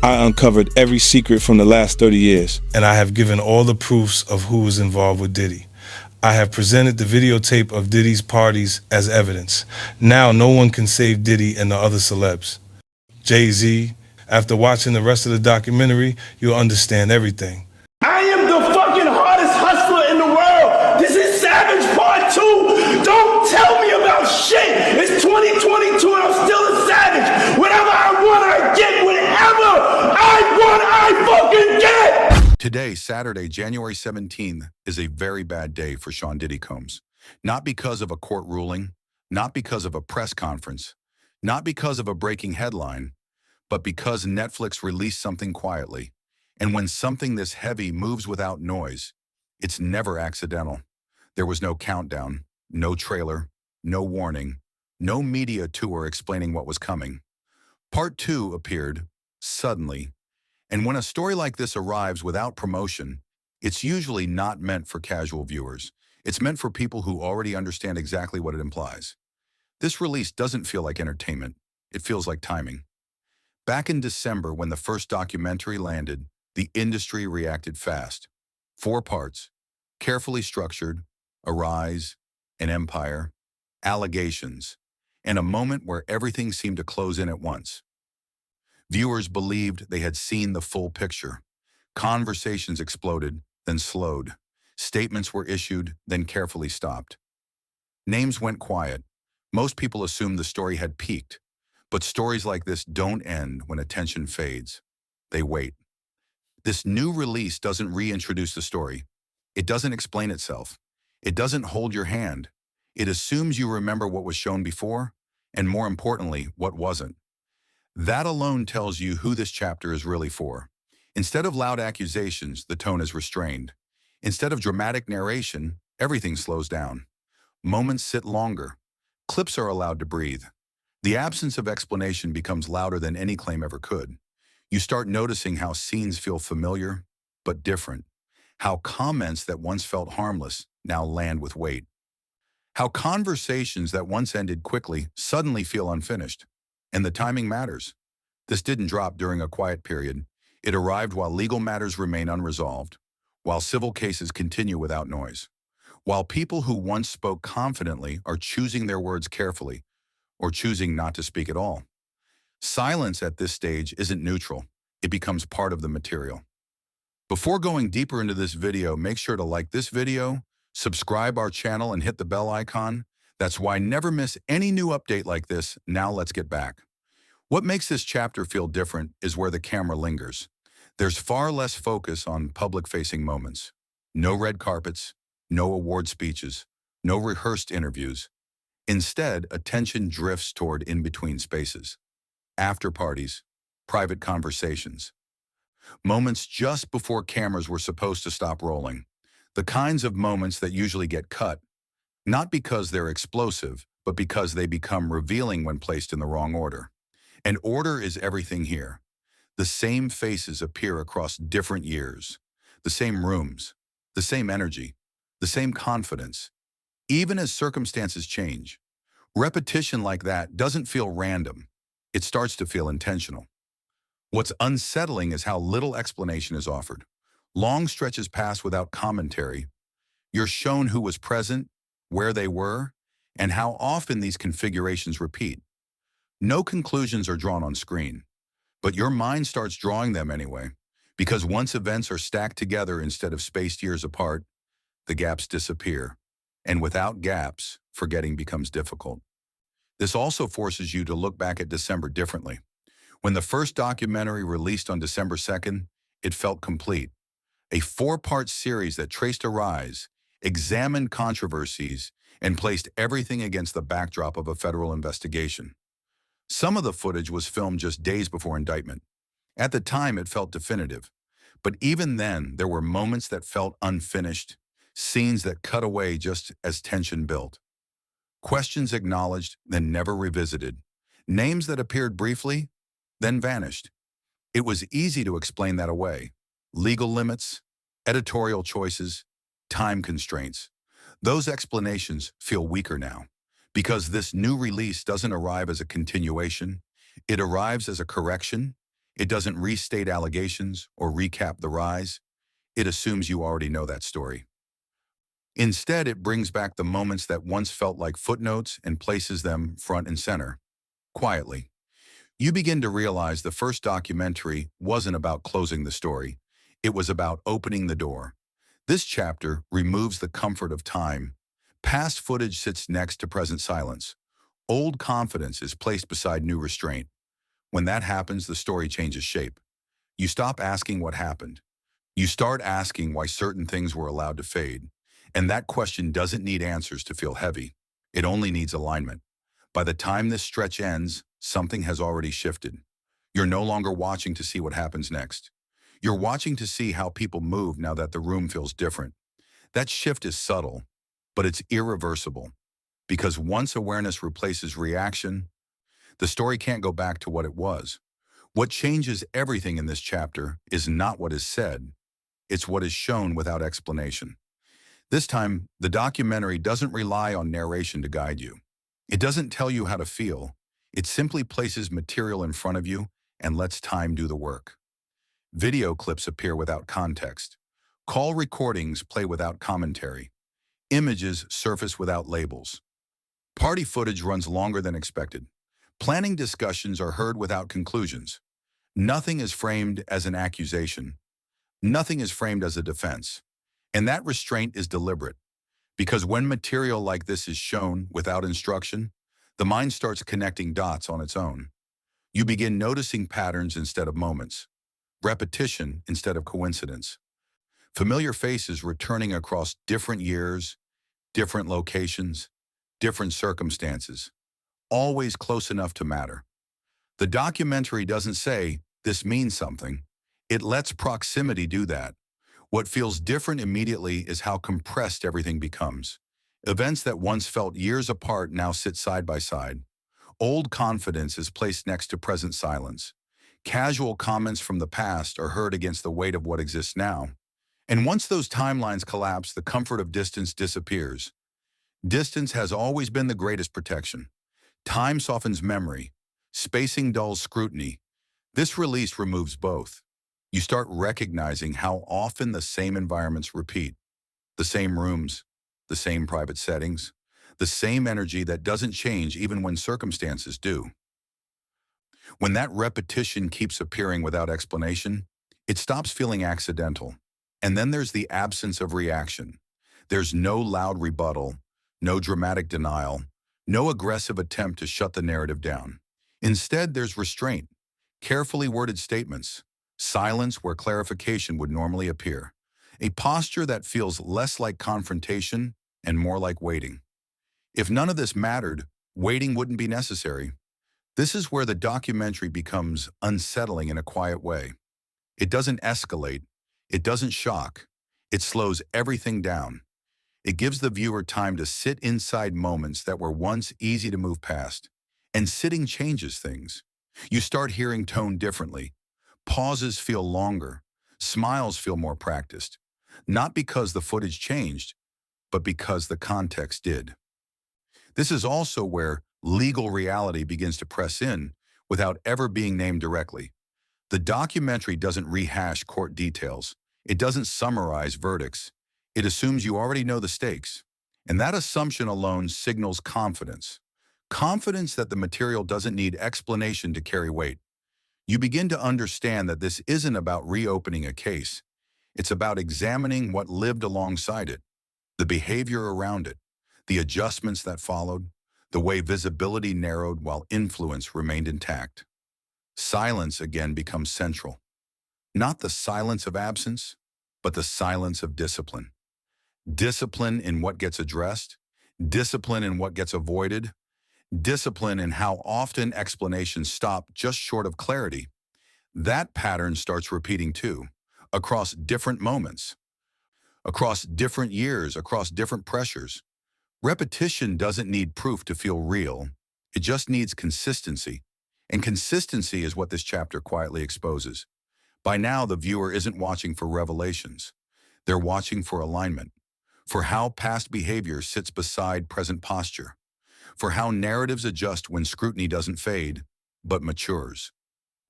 I uncovered every secret from the last 30 years. And I have given all the proofs of who was involved with Diddy. I have presented the videotape of Diddy's parties as evidence. Now no one can save Diddy and the other celebs. Jay-Z, after watching the rest of the documentary, you'll understand everything. I am the fucking hardest hustler in the world. This is Savage Part 2. Don't tell me about shit. It's 2022 and I'm still a savage. Whatever I want, I get. Whatever I want, I fucking get. Today, Saturday, January 17th, is a very bad day for Sean Diddy Combs. Not because of a court ruling, not because of a press conference, not because of a breaking headline, but because Netflix released something quietly. And when something this heavy moves without noise, it's never accidental. There was no countdown, no trailer, no warning, no media tour explaining what was coming. Part 2 appeared suddenly. And when a story like this arrives without promotion, it's usually not meant for casual viewers. It's meant for people who already understand exactly what it implies. This release doesn't feel like entertainment. It feels like timing. Back in December, when the first documentary landed, the industry reacted fast. 4 parts, carefully structured, a rise, an empire, allegations, and a moment where everything seemed to close in at once. Viewers believed they had seen the full picture. Conversations exploded, then slowed. Statements were issued, then carefully stopped. Names went quiet. Most people assumed the story had peaked. But stories like this don't end when attention fades. They wait. This new release doesn't reintroduce the story. It doesn't explain itself. It doesn't hold your hand. It assumes you remember what was shown before, and more importantly, what wasn't. That alone tells you who this chapter is really for. Instead of loud accusations, the tone is restrained. Instead of dramatic narration, everything slows down. Moments sit longer. Clips are allowed to breathe. The absence of explanation becomes louder than any claim ever could. You start noticing how scenes feel familiar, but different. How comments that once felt harmless now land with weight. How conversations that once ended quickly suddenly feel unfinished. And the timing matters. This didn't drop during a quiet period. It arrived while legal matters remain unresolved, while civil cases continue without noise, while people who once spoke confidently are choosing their words carefully, or choosing not to speak at all. Silence at this stage isn't neutral. It becomes part of the material. Before going deeper into this video, make sure to like this video, subscribe our channel, and hit the bell icon. That's why never miss any new update like this. Now let's get back. What makes this chapter feel different is where the camera lingers. There's far less focus on public-facing moments. No red carpets, no award speeches, no rehearsed interviews. Instead, attention drifts toward in-between spaces. After parties, private conversations. Moments just before cameras were supposed to stop rolling. The kinds of moments that usually get cut, not because they're explosive, but because they become revealing when placed in the wrong order. And order is everything here. The same faces appear across different years. The same rooms, the same energy, the same confidence. Even as circumstances change, repetition like that doesn't feel random. It starts to feel intentional. What's unsettling is how little explanation is offered. Long stretches pass without commentary. You're shown who was present, where they were, and how often these configurations repeat. No conclusions are drawn on screen, but your mind starts drawing them anyway, because once events are stacked together instead of spaced years apart, the gaps disappear. And without gaps, forgetting becomes difficult. This also forces you to look back at December differently. When the first documentary released on December 2nd, it felt complete. A 4-part series that traced a rise, examined controversies, and placed everything against the backdrop of a federal investigation. Some of the footage was filmed just days before indictment. At the time, it felt definitive. But even then, there were moments that felt unfinished, scenes that cut away just as tension built. Questions acknowledged, then never revisited. Names that appeared briefly, then vanished. It was easy to explain that away. Legal limits, editorial choices, time constraints. Those explanations feel weaker now, because this new release doesn't arrive as a continuation. It arrives as a correction, It doesn't restate allegations or recap the rise. It assumes you already know that story. Instead, it brings back the moments that once felt like footnotes and places them front and center, quietly. You begin to realize the first documentary wasn't about closing the story. It was about opening the door. This chapter removes the comfort of time. Past footage sits next to present silence. Old confidence is placed beside new restraint. When that happens, the story changes shape. You stop asking what happened. You start asking why certain things were allowed to fade. And that question doesn't need answers to feel heavy. It only needs alignment. By the time this stretch ends, something has already shifted. You're no longer watching to see what happens next. You're watching to see how people move now that the room feels different. That shift is subtle, but it's irreversible. Because once awareness replaces reaction, the story can't go back to what it was. What changes everything in this chapter is not what is said, it's what is shown without explanation. This time, the documentary doesn't rely on narration to guide you. It doesn't tell you how to feel. It simply places material in front of you and lets time do the work. Video clips appear without context. Call recordings play without commentary. Images surface without labels. Party footage runs longer than expected. Planning discussions are heard without conclusions. Nothing is framed as an accusation. Nothing is framed as a defense. And that restraint is deliberate. Because when material like this is shown without instruction, the mind starts connecting dots on its own. You begin noticing patterns instead of moments, repetition instead of coincidence, familiar faces returning across different years, different locations, different circumstances, always close enough to matter. The documentary doesn't say, "This means something." It lets proximity do that. What feels different immediately is how compressed everything becomes. Events that once felt years apart now sit side by side. Old confidence is placed next to present silence. Casual comments from the past are heard against the weight of what exists now. And once those timelines collapse, the comfort of distance disappears. Distance has always been the greatest protection. Time softens memory. Spacing dulls scrutiny. This release removes both. You start recognizing how often the same environments repeat. The same rooms, the same private settings, the same energy that doesn't change even when circumstances do. When that repetition keeps appearing without explanation, it stops feeling accidental. And then there's the absence of reaction. There's no loud rebuttal, no dramatic denial, no aggressive attempt to shut the narrative down. Instead, there's restraint, carefully worded statements, silence where clarification would normally appear, a posture that feels less like confrontation and more like waiting. If none of this mattered, waiting wouldn't be necessary. This is where the documentary becomes unsettling in a quiet way. It doesn't escalate, it doesn't shock, it slows everything down. It gives the viewer time to sit inside moments that were once easy to move past. And sitting changes things. You start hearing tone differently. Pauses feel longer. Smiles feel more practiced. Not because the footage changed, but because the context did. This is also where legal reality begins to press in without ever being named directly. The documentary doesn't rehash court details. It doesn't summarize verdicts. It assumes you already know the stakes. And that assumption alone signals confidence. Confidence that the material doesn't need explanation to carry weight. You begin to understand that this isn't about reopening a case. It's about examining what lived alongside it, the behavior around it, the adjustments that followed, the way visibility narrowed while influence remained intact. Silence again becomes central. Not the silence of absence, but the silence of discipline. Discipline in what gets addressed, discipline in what gets avoided, discipline in how often explanations stop just short of clarity. That pattern starts repeating too, across different moments, across different years, across different pressures. Repetition doesn't need proof to feel real. It just needs consistency. And consistency is what this chapter quietly exposes. By now, the viewer isn't watching for revelations. They're watching for alignment, for how past behavior sits beside present posture, for how narratives adjust when scrutiny doesn't fade, but matures.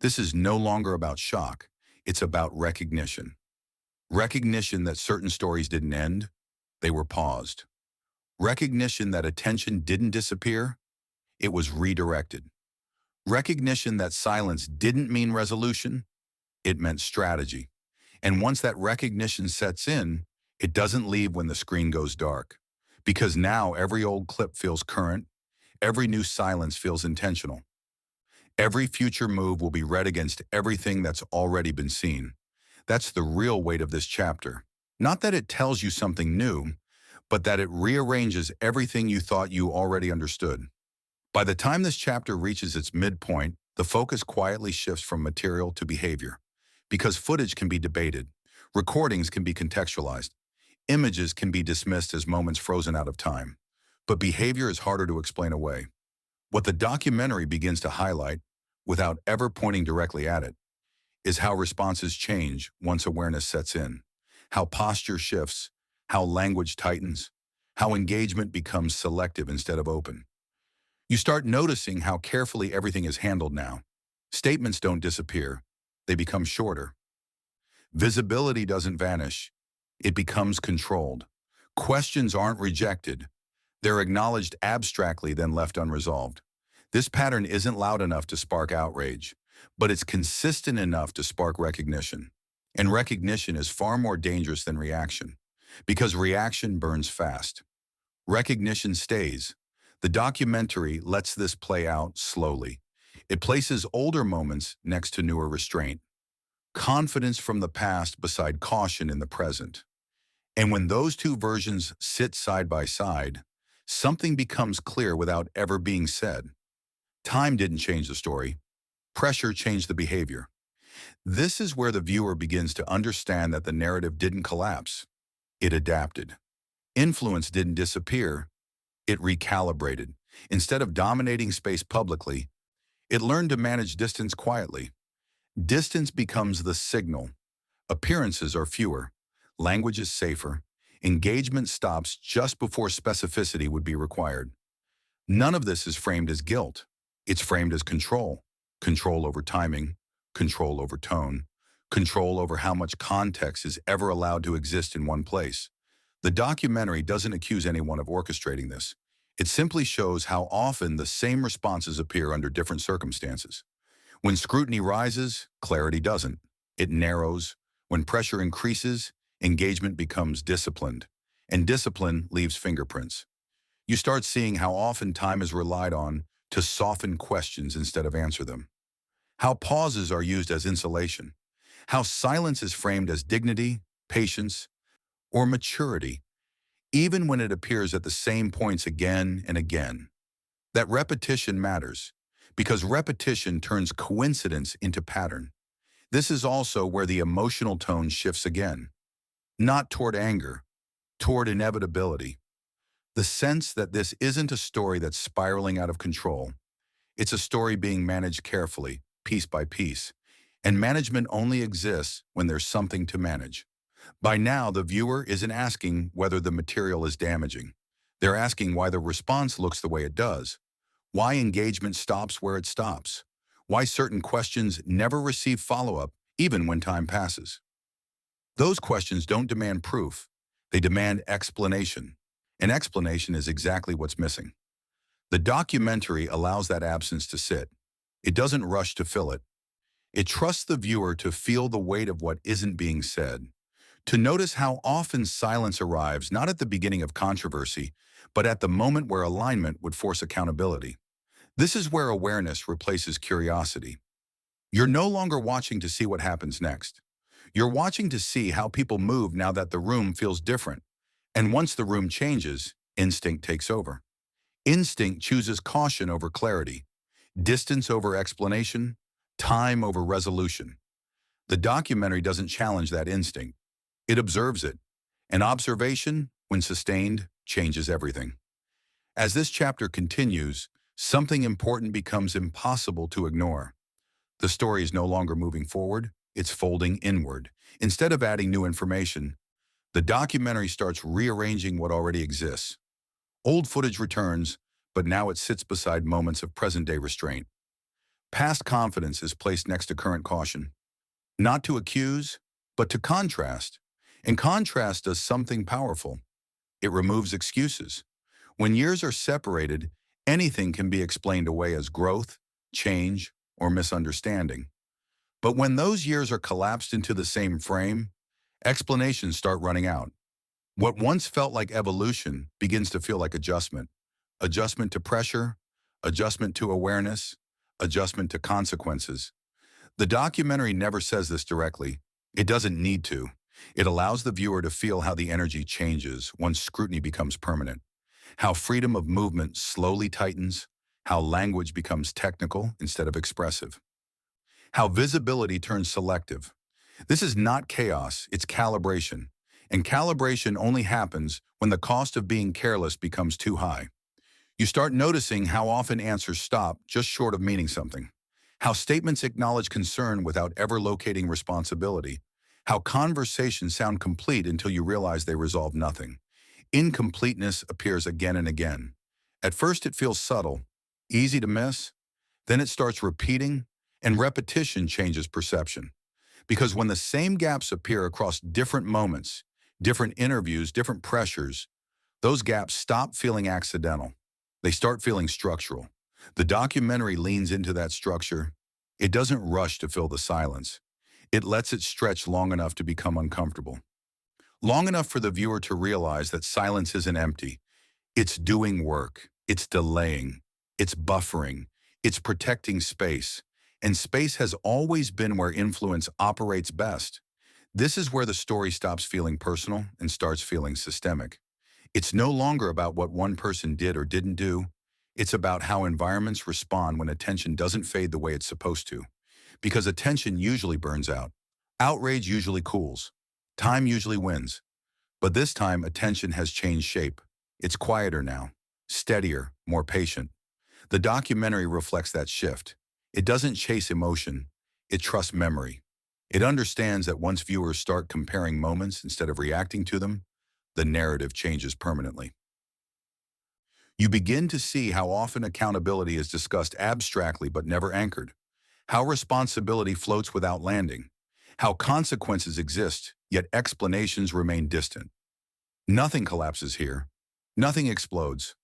This is no longer about shock. It's about recognition. Recognition that certain stories didn't end, they were paused. Recognition that attention didn't disappear, it was redirected. Recognition that silence didn't mean resolution, it meant strategy. And once that recognition sets in, it doesn't leave when the screen goes dark. Because now every old clip feels current, every new silence feels intentional. Every future move will be read against everything that's already been seen. That's the real weight of this chapter. Not that it tells you something new, but that it rearranges everything you thought you already understood. By the time this chapter reaches its midpoint, the focus quietly shifts from material to behavior. Because footage can be debated, recordings can be contextualized, images can be dismissed as moments frozen out of time. But behavior is harder to explain away. What the documentary begins to highlight, without ever pointing directly at it, is how responses change once awareness sets in, how posture shifts, how language tightens, how engagement becomes selective instead of open. You start noticing how carefully everything is handled now. Statements don't disappear, they become shorter. Visibility doesn't vanish, it becomes controlled. Questions aren't rejected, they're acknowledged abstractly then left unresolved. This pattern isn't loud enough to spark outrage, but it's consistent enough to spark recognition. And recognition is far more dangerous than reaction, because reaction burns fast. Recognition stays. The documentary lets this play out slowly. It places older moments next to newer restraint, confidence from the past beside caution in the present. And when those two versions sit side by side, something becomes clear without ever being said. Time didn't change the story. Pressure changed the behavior. This is where the viewer begins to understand that the narrative didn't collapse. It adapted. Influence didn't disappear. It recalibrated. Instead of dominating space publicly, it learned to manage distance quietly. Distance becomes the signal. Appearances are fewer. Language is safer. Engagement stops just before specificity would be required. None of this is framed as guilt. It's framed as control. Control over timing, control over tone, control over how much context is ever allowed to exist in one place. The documentary doesn't accuse anyone of orchestrating this. It simply shows how often the same responses appear under different circumstances. When scrutiny rises, clarity doesn't. It narrows. When pressure increases, engagement becomes disciplined, and discipline leaves fingerprints. You start seeing how often time is relied on to soften questions instead of answer them. How pauses are used as insulation. How silence is framed as dignity, patience, or maturity, even when it appears at the same points again and again. That repetition matters, because repetition turns coincidence into pattern. This is also where the emotional tone shifts again. Not toward anger, toward inevitability. The sense that this isn't a story that's spiraling out of control. It's a story being managed carefully, piece by piece. And management only exists when there's something to manage. By now, the viewer isn't asking whether the material is damaging. They're asking why the response looks the way it does, why engagement stops where it stops, why certain questions never receive follow-up even when time passes. Those questions don't demand proof, they demand explanation. And explanation is exactly what's missing. The documentary allows that absence to sit. It doesn't rush to fill it. It trusts the viewer to feel the weight of what isn't being said, to notice how often silence arrives not at the beginning of controversy, but at the moment where alignment would force accountability. This is where awareness replaces curiosity. You're no longer watching to see what happens next. You're watching to see how people move now that the room feels different. And once the room changes, instinct takes over. Instinct chooses caution over clarity, distance over explanation, time over resolution. The documentary doesn't challenge that instinct. It observes it. And observation, when sustained, changes everything. As this chapter continues, something important becomes impossible to ignore. The story is no longer moving forward, it's folding inward. Instead of adding new information, the documentary starts rearranging what already exists. Old footage returns, but now it sits beside moments of present-day restraint. Past confidence is placed next to current caution. Not to accuse, but to contrast. And contrast does something powerful. It removes excuses. When years are separated, anything can be explained away as growth, change, or misunderstanding. But when those years are collapsed into the same frame, explanations start running out. What once felt like evolution begins to feel like adjustment. Adjustment to pressure, adjustment to awareness, adjustment to consequences. The documentary never says this directly. It doesn't need to. It allows the viewer to feel how the energy changes once scrutiny becomes permanent, how freedom of movement slowly tightens, how language becomes technical instead of expressive, how visibility turns selective. This is not chaos, it's calibration. And calibration only happens when the cost of being careless becomes too high. You start noticing how often answers stop just short of meaning something, how statements acknowledge concern without ever locating responsibility, how conversations sound complete until you realize they resolve nothing. Incompleteness appears again and again. At first it feels subtle, easy to miss, then it starts repeating, and repetition changes perception. Because when the same gaps appear across different moments, different interviews, different pressures, those gaps stop feeling accidental. They start feeling structural. The documentary leans into that structure. It doesn't rush to fill the silence. It lets it stretch long enough to become uncomfortable. Long enough for the viewer to realize that silence isn't empty. It's doing work. It's delaying. It's buffering. It's protecting space. And space has always been where influence operates best. This is where the story stops feeling personal and starts feeling systemic. It's no longer about what one person did or didn't do. It's about how environments respond when attention doesn't fade the way it's supposed to. Because attention usually burns out. Outrage usually cools. Time usually wins. But this time, attention has changed shape. It's quieter now, steadier, more patient. The documentary reflects that shift. It doesn't chase emotion. It trusts memory. It understands that once viewers start comparing moments instead of reacting to them, the narrative changes permanently. You begin to see how often accountability is discussed abstractly but never anchored, how responsibility floats without landing, how consequences exist, yet explanations remain distant. Nothing collapses here. Nothing explodes.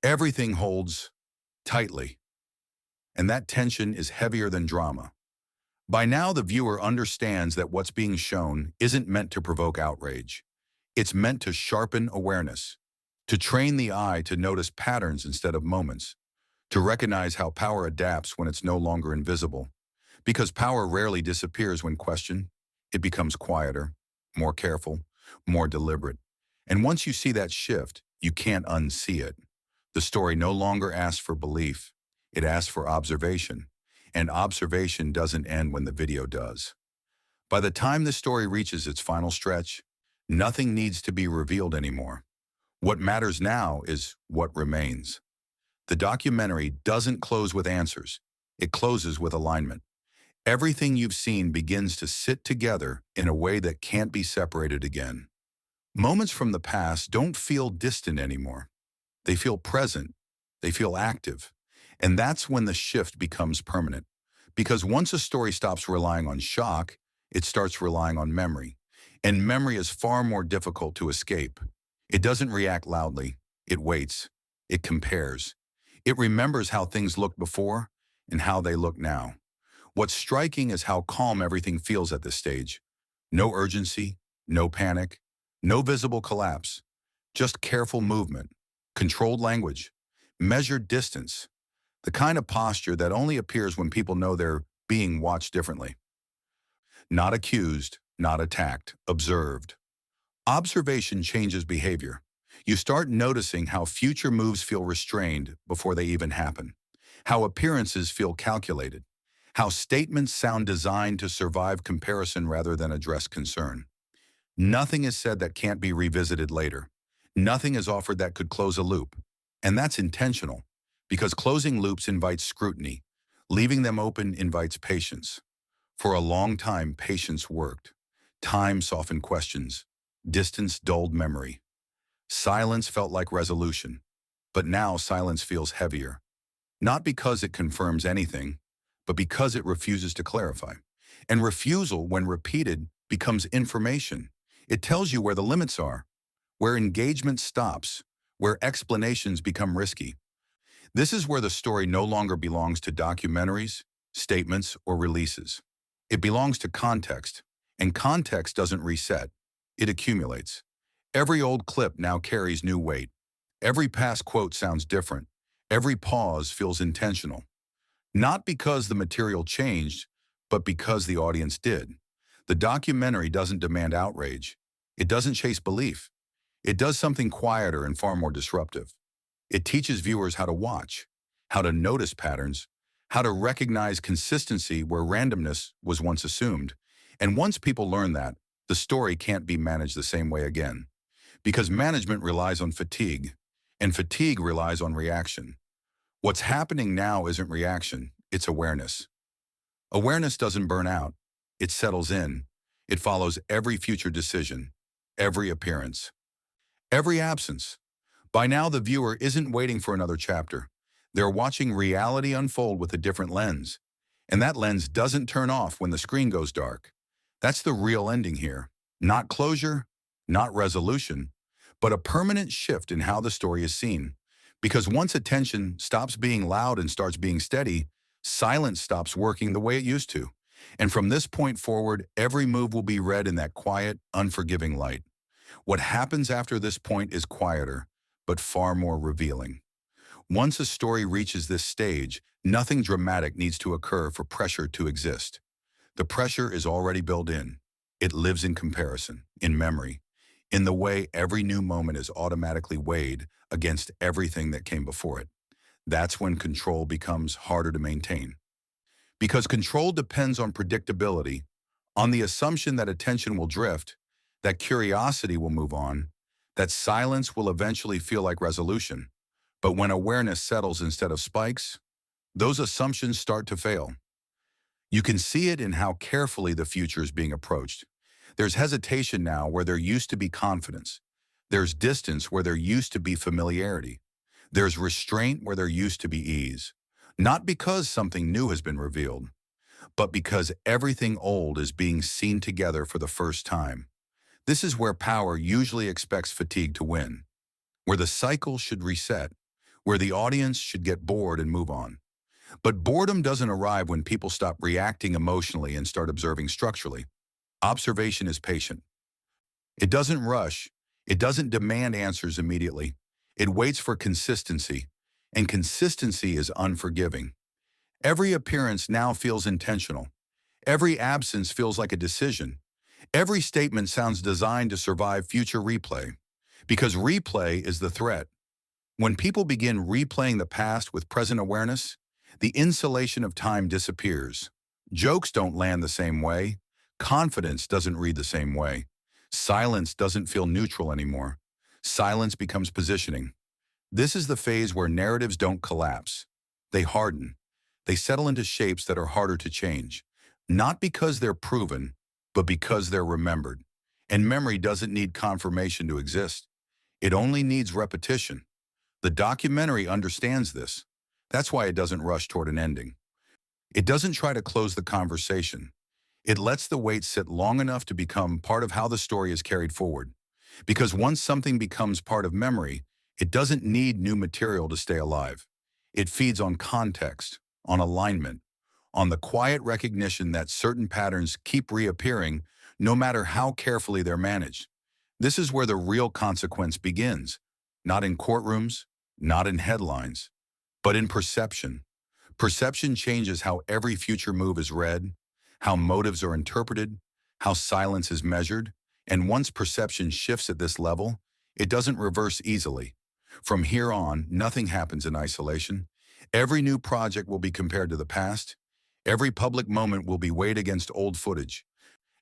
Everything holds tightly. And that tension is heavier than drama. By now, the viewer understands that what's being shown isn't meant to provoke outrage. It's meant to sharpen awareness, to train the eye to notice patterns instead of moments, to recognize how power adapts when it's no longer invisible. Because power rarely disappears when questioned, it becomes quieter, more careful, more deliberate. And once you see that shift, you can't unsee it. The story no longer asks for belief, it asks for observation. And observation doesn't end when the video does. By the time the story reaches its final stretch, nothing needs to be revealed anymore. What matters now is what remains. The documentary doesn't close with answers. It closes with alignment. Everything you've seen begins to sit together in a way that can't be separated again. Moments from the past don't feel distant anymore. They feel present. They feel active. And that's when the shift becomes permanent. Because once a story stops relying on shock, it starts relying on memory. And memory is far more difficult to escape. It doesn't react loudly. It waits. It compares. It remembers how things looked before and how they look now. What's striking is how calm everything feels at this stage. No urgency, no panic, no visible collapse. Just careful movement, controlled language, measured distance. The kind of posture that only appears when people know they're being watched differently. Not accused, not attacked, observed. Observation changes behavior. You start noticing how future moves feel restrained before they even happen, how appearances feel calculated, how statements sound designed to survive comparison rather than address concern. Nothing is said that can't be revisited later. Nothing is offered that could close a loop. And that's intentional, because closing loops invites scrutiny. Leaving them open invites patience. For a long time, patience worked. Time softened questions. Distance dulled memory. Silence felt like resolution. But now silence feels heavier. Not because it confirms anything, but because it refuses to clarify. And refusal, when repeated, becomes information. It tells you where the limits are, where engagement stops, where explanations become risky. This is where the story no longer belongs to documentaries, statements, or releases. It belongs to context, and context doesn't reset. It accumulates. Every old clip now carries new weight. Every past quote sounds different. Every pause feels intentional. Not because the material changed, but because the audience did. The documentary doesn't demand outrage. It doesn't chase belief. It does something quieter and far more disruptive. It teaches viewers how to watch, how to notice patterns, how to recognize consistency where randomness was once assumed. And once people learn that, the story can't be managed the same way again. Because management relies on fatigue, and fatigue relies on reaction. What's happening now isn't reaction, it's awareness. Awareness doesn't burn out, it settles in. It follows every future decision, every appearance, every absence. By now, the viewer isn't waiting for another chapter. They're watching reality unfold with a different lens. And that lens doesn't turn off when the screen goes dark. That's the real ending here. Not closure, not resolution, but a permanent shift in how the story is seen. Because once attention stops being loud and starts being steady, silence stops working the way it used to. And from this point forward, every move will be read in that quiet, unforgiving light. What happens after this point is quieter, but far more revealing. Once a story reaches this stage, nothing dramatic needs to occur for pressure to exist. The pressure is already built in. It lives in comparison, in memory, in the way every new moment is automatically weighed against everything that came before it. That's when control becomes harder to maintain. Because control depends on predictability, on the assumption that attention will drift, that curiosity will move on, that silence will eventually feel like resolution. But when awareness settles instead of spikes, those assumptions start to fail. You can see it in how carefully the future is being approached. There's hesitation now where there used to be confidence. There's distance where there used to be familiarity. There's restraint where there used to be ease. Not because something new has been revealed, but because everything old is being seen together for the first time. This is where power usually expects fatigue to win, where the cycle should reset, where the audience should get bored and move on. But boredom doesn't arrive when people stop reacting emotionally and start observing structurally. Observation is patient. It doesn't rush. It doesn't demand answers immediately. It waits for consistency, and consistency is unforgiving. Every appearance now feels intentional. Every absence feels like a decision. Every statement sounds designed to survive future replay, because replay is the threat. When people begin replaying the past with present awareness, the insulation of time disappears. Jokes don't land the same way. Confidence doesn't read the same way. Silence doesn't feel neutral anymore. Silence becomes positioning. This is the phase where narratives don't collapse. They harden. They settle into shapes that are harder to change. Not because they're proven, but because they're remembered. And memory doesn't need confirmation to exist. It only needs repetition. The documentary understands this. That's why it doesn't rush toward an ending. It doesn't try to close the conversation. It lets the wait sit long enough to become part of how the story is carried forward. Because once something becomes part of memory, it doesn't need new material to stay alive. It feeds on context, on alignment, on the quiet recognition that certain patterns keep reappearing no matter how carefully they're managed. This is where the real consequence begins, not in courtrooms, not in headlines, but in perception. Perception changes how every future move is read, how motives are interpreted, how silence is measured, and once perception shifts at this level, it doesn't reverse easily. From here on, nothing happens in isolation. Every new project will be compared to the past. Every public moment will be weighed against old footage.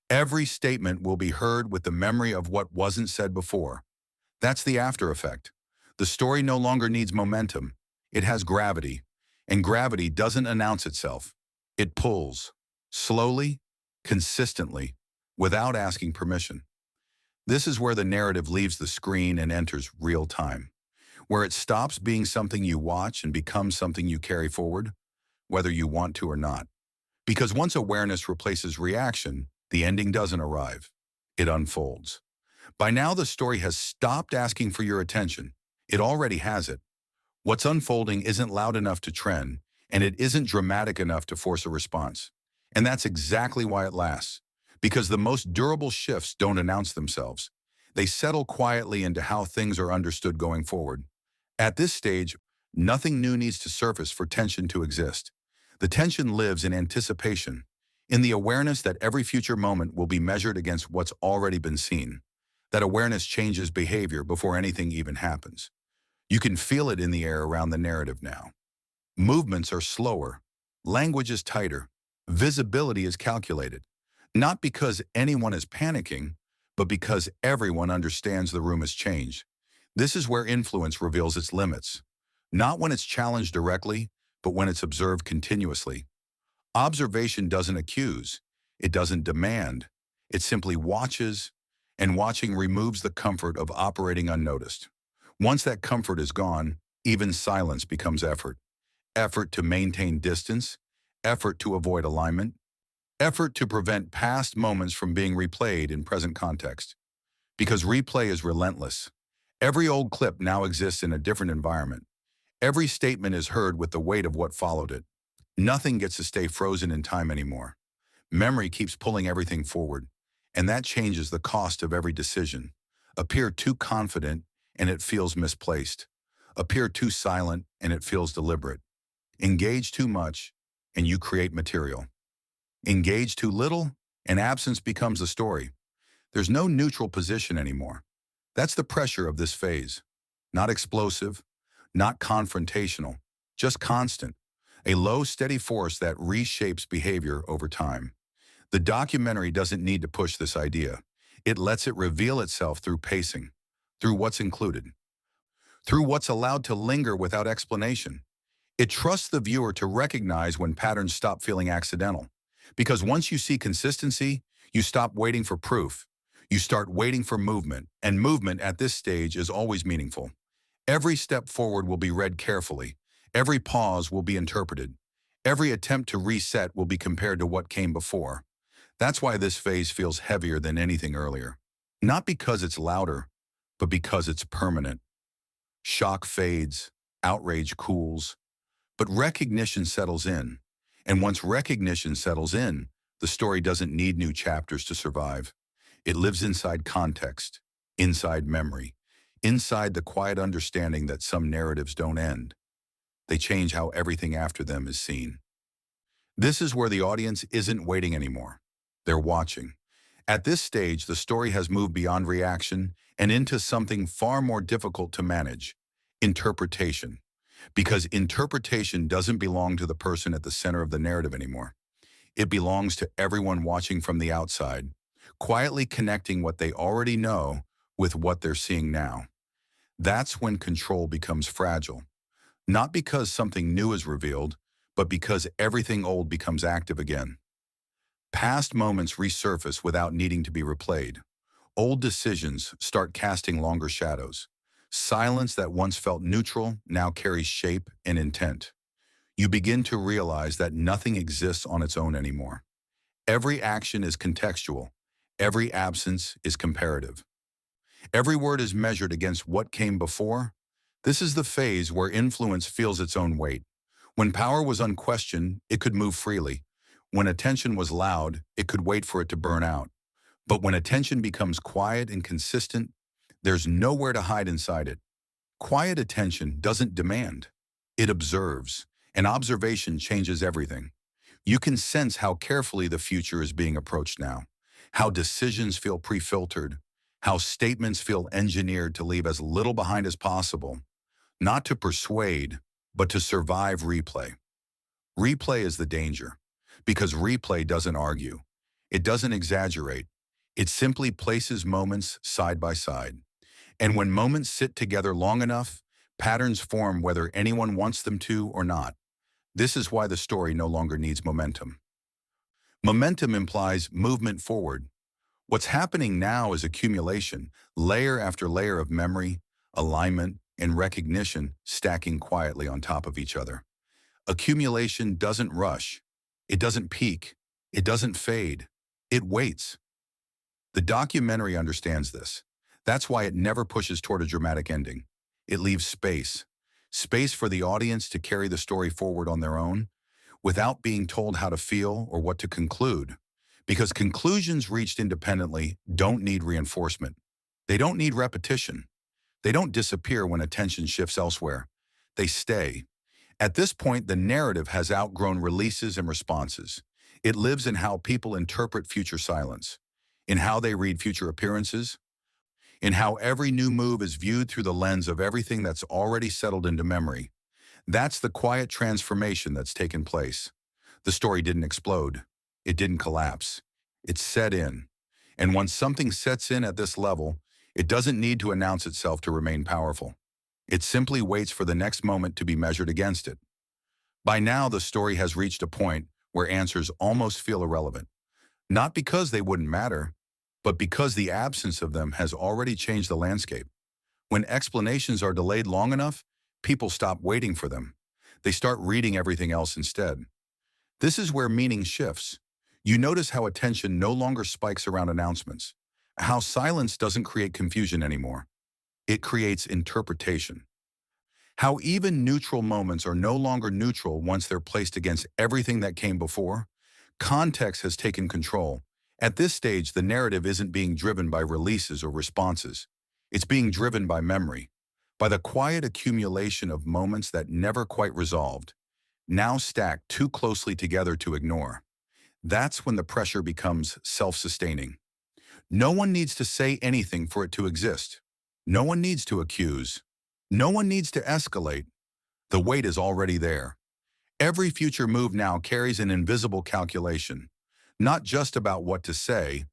Every statement will be heard with the memory of what wasn't said before. That's the after effect. The story no longer needs momentum. It has gravity. And gravity doesn't announce itself. It pulls. Slowly, consistently, without asking permission. This is where the narrative leaves the screen and enters real time, where it stops being something you watch and becomes something you carry forward, whether you want to or not. Because once awareness replaces reaction, the ending doesn't arrive. It unfolds. By now, the story has stopped asking for your attention. It already has it. What's unfolding isn't loud enough to trend, and it isn't dramatic enough to force a response. And that's exactly why it lasts. Because the most durable shifts don't announce themselves. They settle quietly into how things are understood going forward. At this stage, nothing new needs to surface for tension to exist. The tension lives in anticipation, in the awareness that every future moment will be measured against what's already been seen. That awareness changes behavior before anything even happens. You can feel it in the air around the narrative now. Movements are slower, language is tighter, visibility is calculated. Not because anyone is panicking, but because everyone understands the room has changed. This is where influence reveals its limits. Not when it's challenged directly, but when it's observed continuously. Observation doesn't accuse, it doesn't demand, it simply watches, and watching removes the comfort of operating unnoticed. Once that comfort is gone, even silence becomes effort. Effort to maintain distance, effort to avoid alignment, effort to prevent past moments from being replayed in present context. Because replay is relentless. Every old clip now exists in a different environment. Every statement is heard with the weight of what followed it. Nothing gets to stay frozen in time anymore. Memory keeps pulling everything forward, and that changes the cost of every decision. Appear too confident, and it feels misplaced. Appear too silent, and it feels deliberate. Engage too much, and you create material. Engage too little, and absence becomes the story. There's no neutral position anymore. That's the pressure of this phase. Not explosive, not confrontational, just constant. A low, steady force that reshapes behavior over time. The documentary doesn't need to push this idea. It lets it reveal itself through pacing, through what's included, through what's allowed to linger without explanation. It trusts the viewer to recognize when patterns stop feeling accidental. Because once you see consistency, you stop waiting for proof. You start waiting for movement, and movement at this stage is always meaningful. Every step forward will be read carefully. Every pause will be interpreted. Every attempt to reset will be compared to what came before. That's why this phase feels heavier than anything earlier. Not because it's louder, but because it's permanent. Shock fades, outrage cools, but recognition settles in. And once recognition settles in, the story doesn't need new chapters to survive. It lives inside context, inside memory, inside the quiet understanding that some narratives don't end. They change how everything after them is seen. This is where the audience isn't waiting anymore. They're watching. At this stage, the story has moved beyond reaction and into something far more difficult to manage: interpretation. Because interpretation doesn't belong to the person at the center of the narrative anymore. It belongs to everyone watching from the outside, quietly connecting what they already know with what they're seeing now. That's when control becomes fragile. Not because something new is revealed, but because everything old becomes active again. Past moments resurface without needing to be replayed. Old decisions start casting longer shadows. Silence that once felt neutral now carries shape and intent. You begin to realize that nothing exists on its own anymore. Every action is contextual. Every absence is comparative. Every word is measured against what came before. This is the phase where influence feels its own weight. When power was unquestioned, it could move freely. When attention was loud, it could wait for it to burn out. But when attention becomes quiet and consistent, there's nowhere to hide inside it. Quiet attention doesn't demand. It observes, and observation changes everything. You can sense how carefully the future is being approached now, how decisions feel pre-filtered, how statements feel engineered to leave as little behind as possible, not to persuade, but to survive replay. Replay is the danger, because replay doesn't argue. It doesn't exaggerate. It simply places moments side by side. And when moments sit together long enough, patterns form whether anyone wants them to or not. This is why the story no longer needs momentum. Momentum implies movement forward. What's happening now is accumulation, layer after layer of memory, alignment, and recognition stacking quietly on top of each other. Accumulation doesn't rush. It doesn't peak. It doesn't fade. It waits. The documentary understands this. That's why it never pushes toward a dramatic ending. It leaves space. Space for the audience to carry the story forward on their own, without being told how to feel or what to conclude. Because conclusions reached independently don't need reinforcement. They don't need repetition. They don't disappear when attention shifts elsewhere. They stay. At this point, the narrative has outgrown releases and responses. It lives in how people interpret future silence, in how they read future appearances, in how every new move is viewed through the lens of everything that's already settled into memory. That's the quiet transformation that's taken place. The story didn't explode. It didn't collapse. It set in. And once something sets in at this level, it doesn't need to announce itself to remain powerful. It simply waits for the next moment to be measured against it. By now, the story has reached a point where answers almost feel irrelevant. Not because they wouldn't matter, but because the absence of them has already changed the landscape. When explanations are delayed long enough, people stop waiting for them. They start reading everything else instead. This is where meaning shifts. You notice how attention no longer spikes around announcements, how silence doesn't create confusion anymore. It creates interpretation. How even neutral moments are no longer neutral once they're placed against everything that came before. Context has taken control. At this stage, the narrative isn't being driven by releases or responses. It's being driven by memory, by the quiet accumulation of moments that never quite resolved, now stacked too closely together to ignore. That's when the pressure becomes self-sustaining. No one needs to say anything for it to exist. No one needs to accuse. No one needs to escalate. The weight is already there. Every future move now carries an invisible calculation, not just about what to say,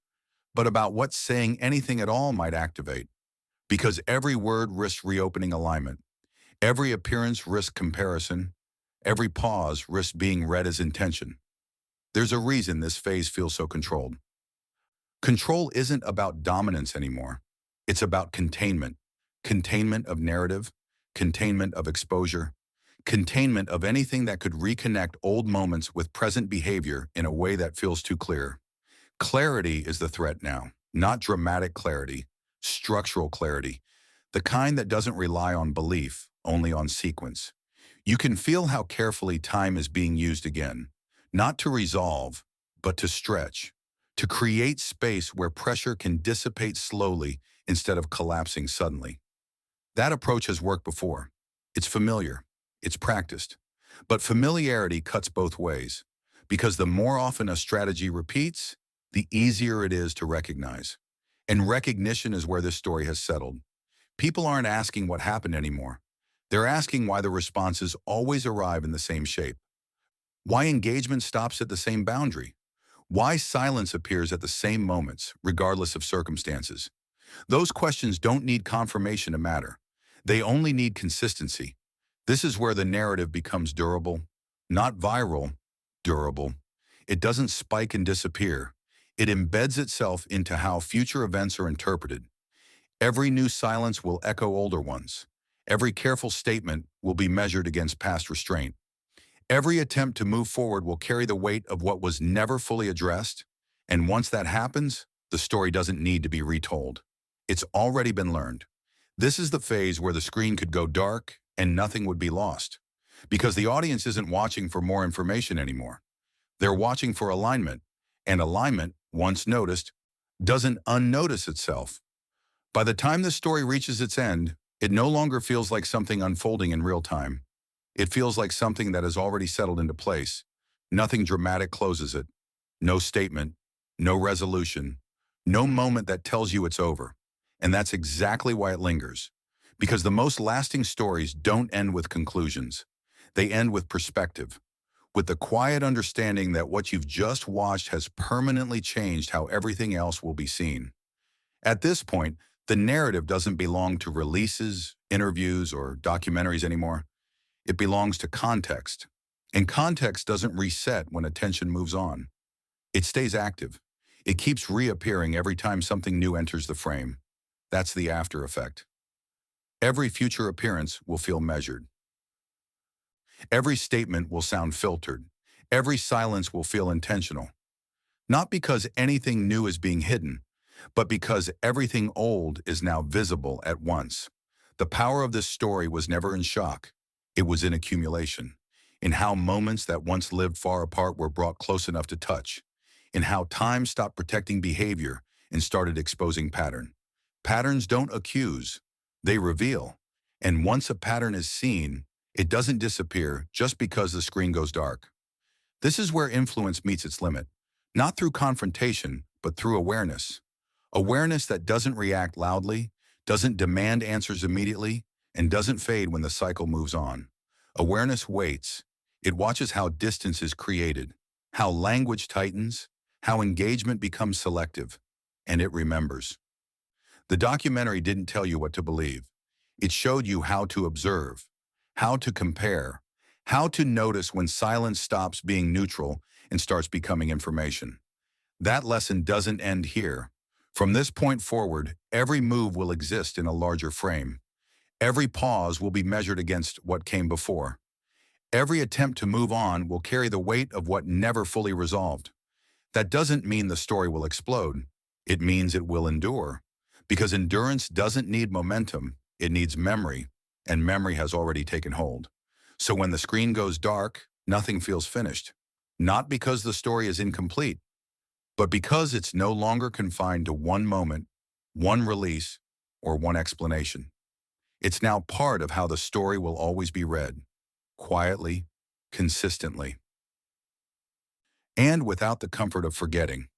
but about what saying anything at all might activate. Because every word risks reopening alignment. Every appearance risks comparison. Every pause risks being read as intention. There's a reason this phase feels so controlled. Control isn't about dominance anymore. It's about containment. Containment of narrative, containment of exposure, containment of anything that could reconnect old moments with present behavior in a way that feels too clear. Clarity is the threat now, not dramatic clarity, structural clarity, the kind that doesn't rely on belief, only on sequence. You can feel how carefully time is being used again, not to resolve, but to stretch, to create space where pressure can dissipate slowly instead of collapsing suddenly. That approach has worked before. It's familiar. It's practiced. But familiarity cuts both ways, because the more often a strategy repeats, the easier it is to recognize. And recognition is where this story has settled. People aren't asking what happened anymore. They're asking why the responses always arrive in the same shape. Why engagement stops at the same boundary. Why silence appears at the same moments, regardless of circumstances. Those questions don't need confirmation to matter. They only need consistency. This is where the narrative becomes durable, not viral, durable. It doesn't spike and disappear. It embeds itself into how future events are interpreted. Every new silence will echo older ones. Every careful statement will be measured against past restraint. Every attempt to move forward will carry the weight of what was never fully addressed. And once that happens, the story doesn't need to be retold. It's already been learned. This is the phase where the screen could go dark and nothing would be lost. Because the audience isn't watching for more information anymore. They're watching for alignment. And alignment, once noticed, doesn't unnotice itself. By the time the story reaches its end, it no longer feels like something unfolding in real time. It feels like something that has already settled into place. Nothing dramatic closes it. No statement, no resolution, no moment that tells you it's over. And that's exactly why it lingers. Because the most lasting stories don't end with conclusions. They end with perspective. With the quiet understanding that what you've just watched has permanently changed how everything else will be seen. At this point, the narrative doesn't belong to releases, interviews, or documentaries anymore. It belongs to context. And context doesn't reset when attention moves on. It stays active. It keeps reappearing every time something new enters the frame. That's the after effect. Every future appearance will feel measured. Every statement will sound filtered. every silence will feel intentional. Not because anything new is being hidden, but because everything old is now visible at once. The power of this story was never in shock. It was in accumulation, in how moments that once lived far apart were brought close enough to touch, in how time stopped protecting behavior and started exposing pattern. Patterns don't accuse, they reveal. And once a pattern is seen, it doesn't disappear just because the screen goes dark. This is where influence meets its limit, not through confrontation, but through awareness. Awareness that doesn't react loudly, doesn't demand answers immediately, and doesn't fade when the cycle moves on. Awareness waits. It watches how distance is created, how language tightens, how engagement becomes selective, and it remembers. The documentary didn't tell you what to believe. It showed you how to observe, how to compare, how to notice when silence stops being neutral and starts becoming information. That lesson doesn't end here. From this point forward, every move will exist in a larger frame. Every pause will be measured against what came before. Every attempt to move on will carry the weight of what never fully resolved. That doesn't mean the story will explode. It means it will endure. Because endurance doesn't need momentum, it needs memory, and memory has already taken hold. So when the screen goes dark, nothing feels finished. Not because the story is incomplete, but because it's no longer confined to one moment, one release, or one explanation. It's now part of how the story will always be read, quietly, consistently, and without the comfort of forgetting.